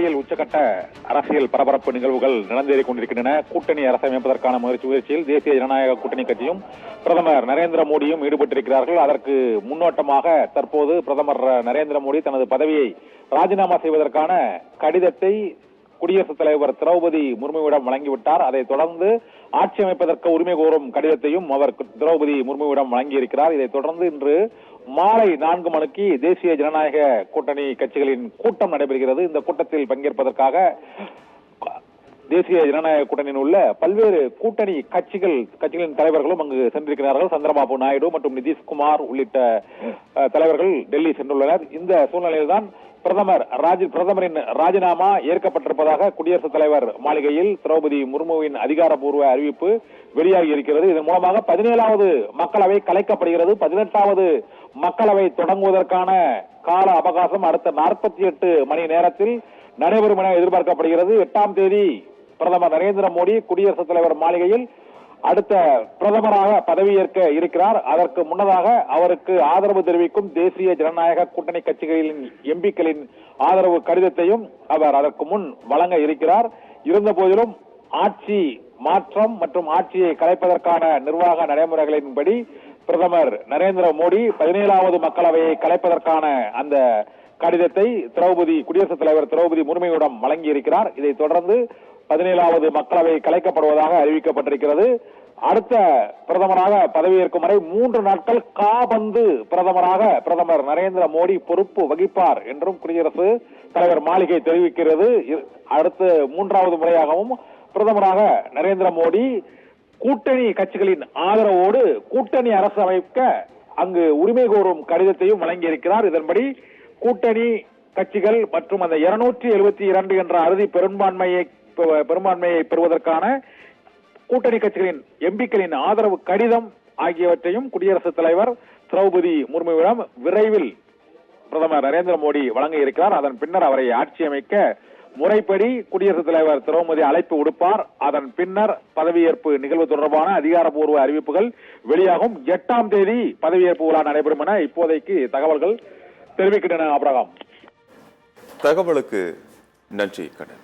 டெல்லியில் உச்சகட்ட அரசியல் பரபரப்பு நிகழ்வுகள் நடந்தேறிக் கொண்டிருக்கின்றன. கூட்டணி அரசை அமைப்பதற்கான முயற்சியில் தேசிய ஜனநாயக கூட்டணி கட்சியும் பிரதமர் நரேந்திர மோடியும் ஈடுபட்டிருக்கிறார்கள். அதற்கு முன்னோட்டமாக தற்போது பிரதமர் நரேந்திர மோடி தனது பதவியை ராஜினாமா செய்வதற்கான கடிதத்தை குடியரசுத் தலைவர் திரௌபதி முர்முவிடம் வழங்கிவிட்டார். அதைத் தொடர்ந்து ஆட்சி அமைப்பதற்கு உரிமை கோரும் கடிதத்தையும் அவர் திரௌபதி முர்முவிடம் வழங்கியிருக்கிறார். இதைத் தொடர்ந்து இன்று மாலை 4 மணிக்கு தேசிய ஜனநாயக கூட்டணி கட்சிகளின் கூட்டம் நடைபெறுகிறது. இந்த கூட்டத்தில் பங்கேற்பதற்காக தேசிய ஜனநாயக கூட்டணியில் உள்ள பல்வேறு கூட்டணி கட்சிகளின் தலைவர்களும் அங்கு சென்றிருக்கிறார்கள். சந்திரபாபு நாயுடு மற்றும் நிதிஷ்குமார் உள்ளிட்ட தலைவர்கள் டெல்லி சென்றுள்ளனர். இந்த சூழ்நிலையில்தான் பிரதமரின் ராஜினாமா ஏற்கப்பட்டிருப்பதாக குடியரசுத் தலைவர் மாளிகையில் திரௌபதி முர்முவின் அதிகாரப்பூர்வ அறிவிப்பு வெளியாகி இருக்கிறது. இதன் மூலமாக 17வது மக்களவை கலைக்கப்படுகிறது. 18வது மக்களவை தொடங்குவதற்கான கால அவகாசம் அடுத்த 48 மணி நேரத்தில் நடைபெறும் என எதிர்பார்க்கப்படுகிறது. 8ஆம் தேதி பிரதமர் நரேந்திர மோடி குடியரசுத் தலைவர் மாளிகையில் அடுத்த பிரதமராக பதவியேற்க இருக்கிறார். அதற்கு முன்னதாக அவருக்கு ஆதரவு தெரிவிக்கும் தேசிய ஜனநாயக கூட்டணி கட்சிகளின் எம்பிக்களின் ஆதரவு கடிதத்தையும் அவர் அதற்கு முன் வழங்க இருக்கிறார். இருந்த போதிலும் ஆட்சி மாற்றம் மற்றும் ஆட்சியை கலைப்பதற்கான நிர்வாக நடைமுறைகளின்படி பிரதமர் நரேந்திர மோடி 17வது மக்களவையை கலைப்பதற்கான அந்த கடிதத்தை குடியரசுத் தலைவர் திரௌபதி முர்முவிடம் வழங்கி இருக்கிறார். இதைத் தொடர்ந்து 17வது மக்களவை கலைக்கப்படுவதாக அறிவிக்கப்பட்டிருக்கிறது. அடுத்த பிரதமராக பதவியேற்கும் வரை 3 நாட்கள் காபந்து பிரதமராக பிரதமர் நரேந்திர மோடி பொறுப்பு வகிப்பார் என்றும் குடியரசு தலைவர் மாளிகை தெரிவிக்கிறது. அடுத்து 3வது முறையாகவும் பிரதமராக நரேந்திர மோடி கூட்டணி கட்சிகளின் ஆதரவோடு கூட்டணி அரசு அமைக்க அங்கு உரிமை கோரும் கடிதத்தையும் வழங்கியிருக்கிறார். இதன்படி கூட்டணி கட்சிகள் மற்றும் அந்த 272 என்ற அறுதி பெரும்பான்மையை பெறுவதற்கான கூட்டணி கட்சிகளின் எம்பிக்களின் ஆதரவு கடிதம் ஆகியவற்றையும் குடியரசுத் தலைவர் திரௌபதி முர்முவிடம் விரைவில் பிரதமர் நரேந்திர மோடி வழங்க இருக்கிறார். அதன் பின்னர் அவரை ஆட்சி அமைக்க முறைப்படி குடியரசுத் தலைவர் திரௌபதி அழைப்பு விடுப்பார். அதன் பின்னர் பதவியேற்பு நிகழ்வு தொடர்பான அதிகாரப்பூர்வ அறிவிப்புகள் வெளியாகும். 8ஆம் தேதி பதவியேற்பு விழா நடைபெறும் என இப்போதைக்கு தகவல்கள் தெரிவிக்கின்றன. ஆபிரகாம், தகவலுக்கு நன்றி கண்ணன்.